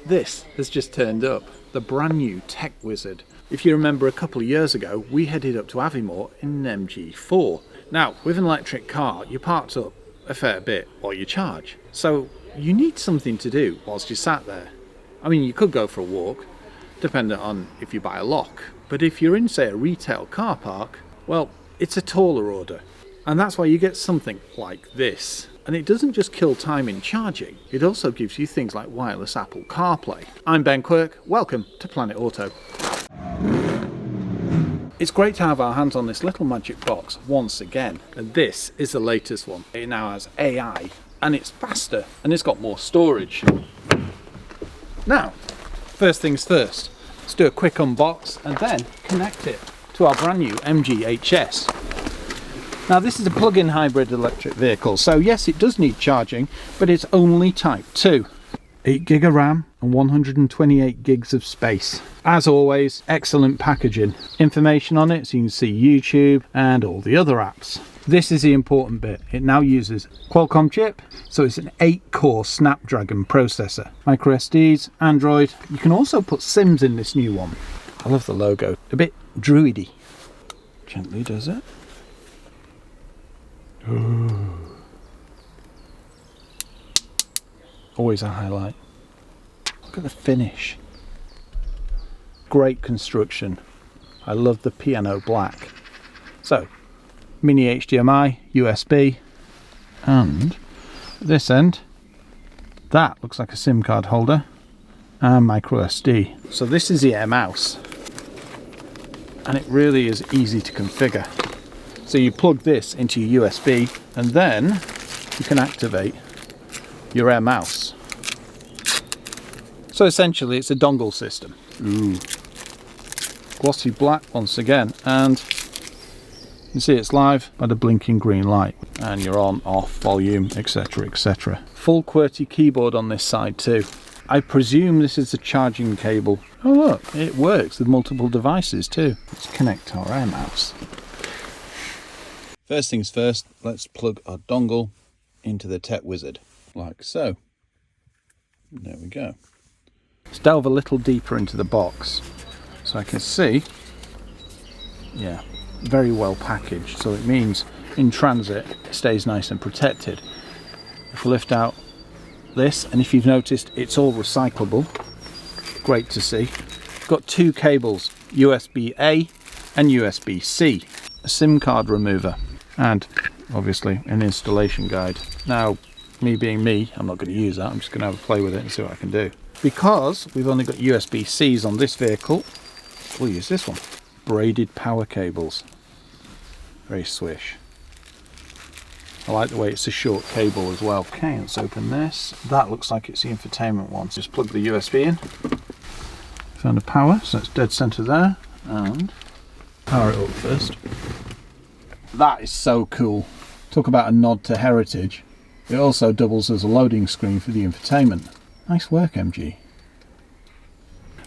This has just turned up, the brand new Tech Wizard. If you remember a couple of years ago, we headed up to Aviemore in an MG4. Now, with an electric car, you're parked up a fair bit while you charge. So you need something to do whilst you're sat there. I mean, you could go for a walk, depending on if you buy a lock. But if you're in, say, a retail car park, well, it's a taller order. And that's why you get something like this. And it doesn't just kill time in charging, it also gives you things like wireless Apple CarPlay. I'm Ben Quirk, welcome to Planet Auto. It's great to have our hands on this little magic box once again, and this is the latest one. It now has AI, and it's faster, and it's got more storage. Now, first things first, let's do a quick unbox and then connect it to our brand new MG HS. Now this is a plug-in hybrid electric vehicle, so yes, it does need charging, but it's only Type 2. 8 gig of RAM and 128 gigs of space. As always, excellent packaging. Information on it so you can see YouTube and all the other apps. This is the important bit. It now uses Qualcomm chip, so it's an 8-core Snapdragon processor. Micro SDs, Android. You can also put SIMs in this new one. I love the logo. A bit druidy. Gently does it. Ooh. Always a highlight. Look at the finish. Great construction. I love the piano black. So, mini HDMI, USB, and at this end, that looks like a SIM card holder and micro SD. So this is the Air Mouse, and it really is easy to configure. So you plug this into your USB and then you can activate your Air Mouse. So essentially it's a dongle system. Ooh. Glossy black once again, and you can see it's live by the blinking green light. And you're on, off, volume, etc, etc. Full QWERTY keyboard on this side too. I presume this is the charging cable. Oh look, it works with multiple devices too. Let's connect our Air Mouse. First things first, let's plug our dongle into the Tech Wizard, like so. There we go. Let's delve a little deeper into the box so I can see, yeah, very well packaged, so it means in transit it stays nice and protected. If we lift out this, and if you've noticed, it's all recyclable, great to see. Got two cables, USB-A and USB-C, a SIM card remover, and obviously an installation guide. Now, me being me, I'm not going to use that, I'm just going to have a play with it and see what I can do. Because we've only got USB-Cs on this vehicle, we'll use this one. Braided power cables. Very swish. I like the way it's a short cable as well. Okay, let's open this. That looks like it's the infotainment one. Just plug the USB in. Found a power, so it's dead center there. And power it up first. That is so cool. Talk about a nod to heritage. It also doubles as a loading screen for the infotainment. Nice work, MG.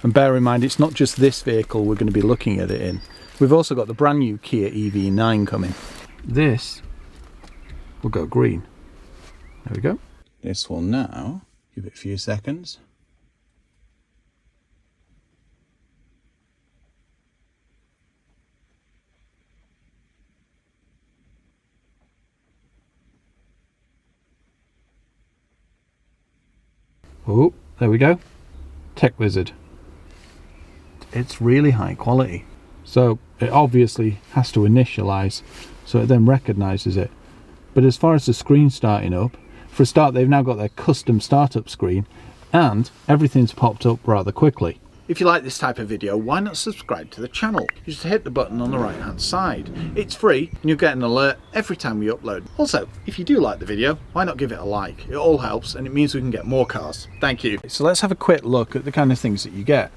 And bear in mind, it's not just this vehicle we're going to be looking at it in. We've also got the brand new Kia EV9 coming. This will go green. There we go. This will now, give it a few seconds. Oh, there we go. Tech Wizard. It's really high quality. So it obviously has to initialize, so it then recognizes it. But as far as the screen starting up, for a start they've now got their custom startup screen, and everything's popped up rather quickly. If you like this type of video, why not subscribe to the channel? You just hit the button on the right hand side. It's free and you'll get an alert every time we upload. Also, if you do like the video, why not give it a like? It all helps and it means we can get more cars. Thank you. So let's have a quick look at the kind of things that you get.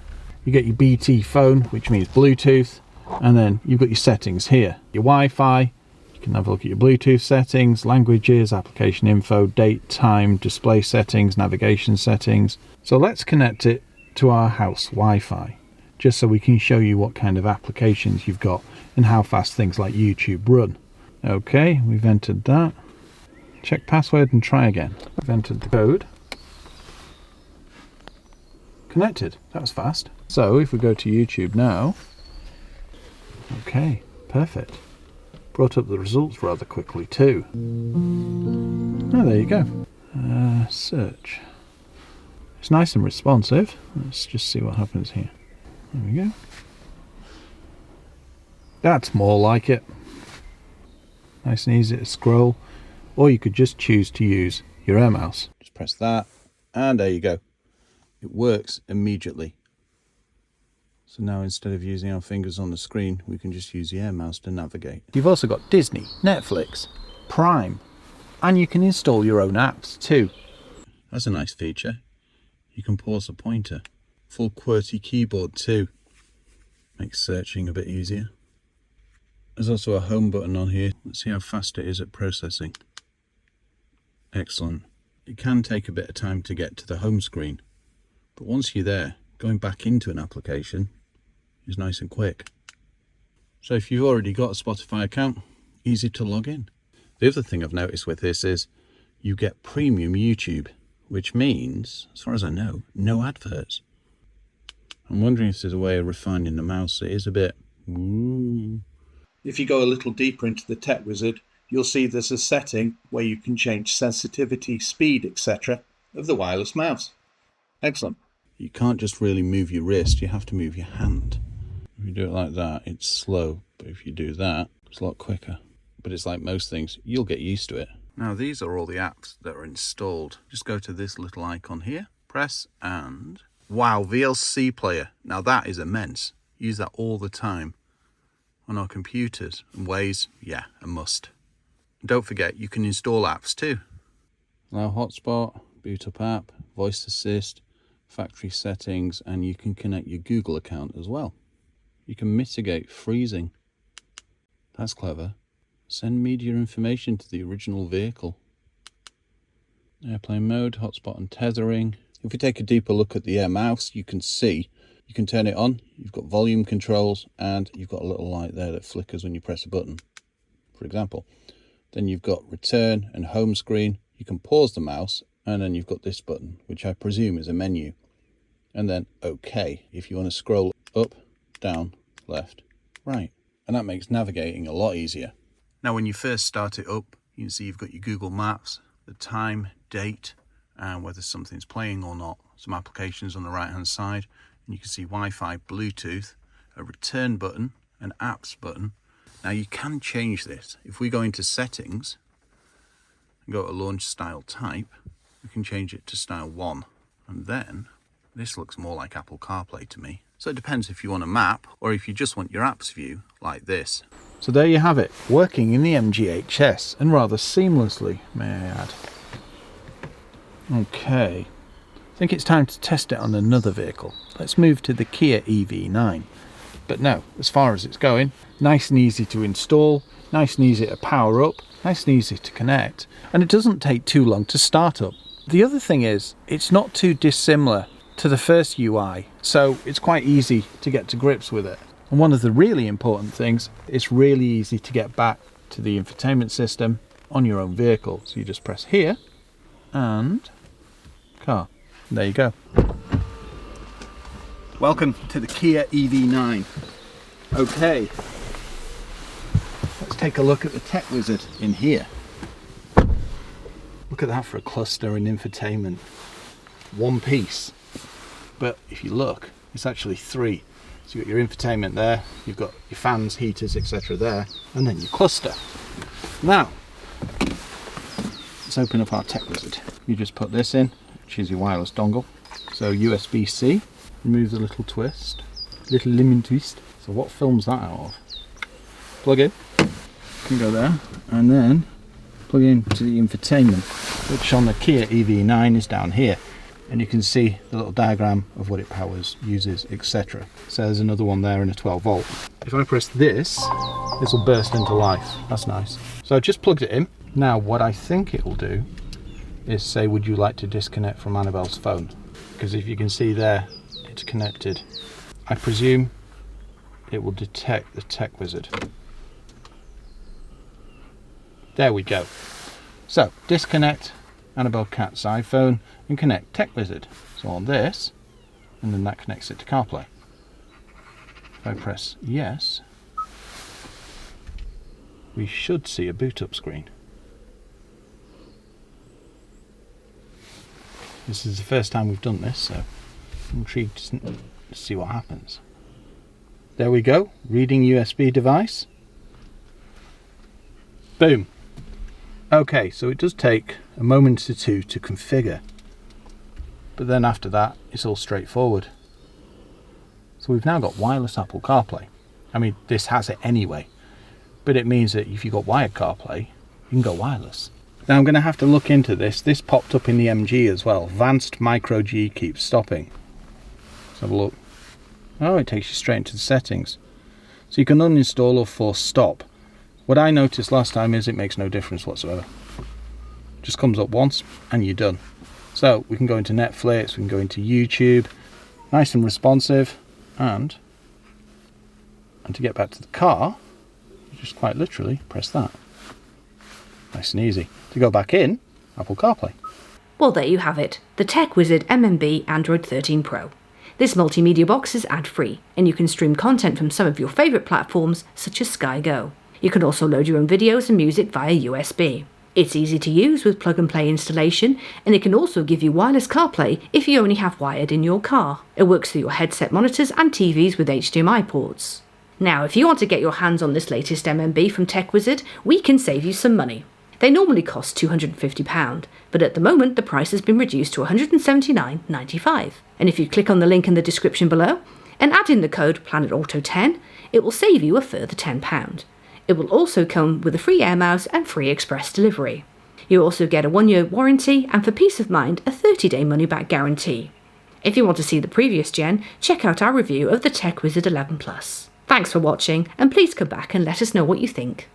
You get your BT phone, which means Bluetooth, and then you've got your settings here. Your Wi-Fi, you can have a look at your Bluetooth settings, languages, application info, date, time, display settings, navigation settings. So let's connect it to our house Wi-Fi, just so we can show you what kind of applications you've got and how fast things like YouTube run. Okay, we've entered that. Check password and try again. I've entered the code. connected. That was fast. So if we go to YouTube now, okay, perfect. Brought up the results rather quickly too. Oh, there you go. Search. It's nice and responsive. Let's just see what happens here. There we go. That's more like it. Nice and easy to scroll. Or you could just choose to use your air mouse. Just press that, and there you go. It works immediately. So now instead of using our fingers on the screen, we can just use the air mouse to navigate. You've also got Disney, Netflix, Prime, and you can install your own apps too. That's a nice feature. You can pause the pointer. Full QWERTY keyboard too. Makes searching a bit easier. There's also a home button on here. Let's see how fast it is at processing. Excellent. It can take a bit of time to get to the home screen, but once you're there, going back into an application is nice and quick. So if you've already got a Spotify account, easy to log in. The other thing I've noticed with this is you get premium YouTube, which means, as far as I know, no adverts. I'm wondering if there's a way of refining the mouse. It is a bit... Ooh. If you go a little deeper into the Tech Wizard, you'll see there's a setting where you can change sensitivity, speed, etc. of the wireless mouse. Excellent. You can't just really move your wrist, you have to move your hand. If you do it like that, it's slow, but if you do that, it's a lot quicker. But it's like most things, you'll get used to it. Now these are all the apps that are installed. Just go to this little icon here, press, and wow, VLC player. Now that is immense. Use that all the time on our computers, and Waze, yeah, a must. And don't forget, you can install apps too. Allow hotspot, boot up app, voice assist, factory settings, and you can connect your Google account as well. You can mitigate freezing. That's clever. Send media information to the original vehicle. Airplane mode, hotspot and tethering. If we take a deeper look at the air mouse, you can see you can turn it on. You've got volume controls, and you've got a little light there that flickers when you press a button, for example. Then you've got return and home screen. You can pause the mouse, and then you've got this button, which I presume is a menu. And then OK, if you want to scroll up, down, left, right. And that makes navigating a lot easier. Now when you first start it up, you can see you've got your Google Maps, the time, date, and whether something's playing or not. Some applications on the right hand side, and you can see Wi-Fi, Bluetooth, a return button, an apps button. Now you can change this. If we go into settings and go to launch style type, we can change it to style 1. And then this looks more like Apple CarPlay to me. So it depends if you want a map or if you just want your apps view like this. So there you have it, working in the MGHS, and rather seamlessly, may I add. Okay, I think it's time to test it on another vehicle. Let's move to the Kia EV9. But no, as far as it's going, nice and easy to install, nice and easy to power up, nice and easy to connect, and it doesn't take too long to start up. The other thing is, it's not too dissimilar to the first UI, so it's quite easy to get to grips with it. And one of the really important things, it's really easy to get back to the infotainment system on your own vehicle. So you just press here and car. And there you go. Welcome to the Kia EV9. Okay, let's take a look at the Tech Wizard in here. Look at that for a cluster and infotainment. One piece. But if you look, it's actually 3. So you've got your infotainment there, you've got your fans, heaters, etc. there, and then your cluster. Now, let's open up our Tech Wizard. You just put this in, which is your wireless dongle. So USB-C, remove the little twist, little lemon twist. So what films that out of? Plug in, can go there, and then plug into the infotainment, which on the Kia EV9 is down here. And you can see the little diagram of what it powers, uses, etc. So there's another one there in a 12 volt. If I press this will burst into life. That's nice. So I just plugged it in. Now what I think it will do is say, would you like to disconnect from Annabelle's phone? Because if you can see there, it's connected. I presume it will detect the Tech Wizard. There we go. So disconnect Annabelle Cat's iPhone and connect Tech Wizard. So on this, and then that connects it to CarPlay. If I press yes, we should see a boot up screen. This is the first time we've done this, so I'm intrigued to see what happens. There we go, reading USB device. Boom. Okay, so it does take a moment or two to configure, but then after that it's all straightforward. So we've now got wireless Apple CarPlay. I mean, this has it anyway, but it means that if you've got wired CarPlay, you can go wireless. Now I'm going to have to look into this. This popped up in the MG as well. Advanced Micro G keeps stopping. Let's have a look. Oh, it takes you straight into the settings. So you can uninstall or force stop. What I noticed last time is it makes no difference whatsoever. Just comes up once and you're done. So we can go into Netflix, we can go into YouTube. Nice and responsive. And to get back to the car, you just quite literally press that. Nice and easy. To go back in, Apple CarPlay. Well, there you have it, the Tech Wizard MMB Android 13 Pro. This multimedia box is ad-free, and you can stream content from some of your favourite platforms, such as Sky Go. You can also load your own videos and music via USB. It's easy to use with plug-and-play installation, and it can also give you wireless CarPlay if you only have wired in your car. It works through your headset monitors and TVs with HDMI ports. Now, if you want to get your hands on this latest MMB from Tech Wizard, we can save you some money. They normally cost £250, but at the moment the price has been reduced to £179.95. And if you click on the link in the description below and add in the code PlanetAuto10, it will save you a further £10. It will also come with a free air mouse and free express delivery. You also get a 1-year warranty and, for peace of mind, a 30-day money-back guarantee. If you want to see the previous gen, check out our review of the Tech Wizard 11 Plus. Thanks for watching, and please come back and let us know what you think.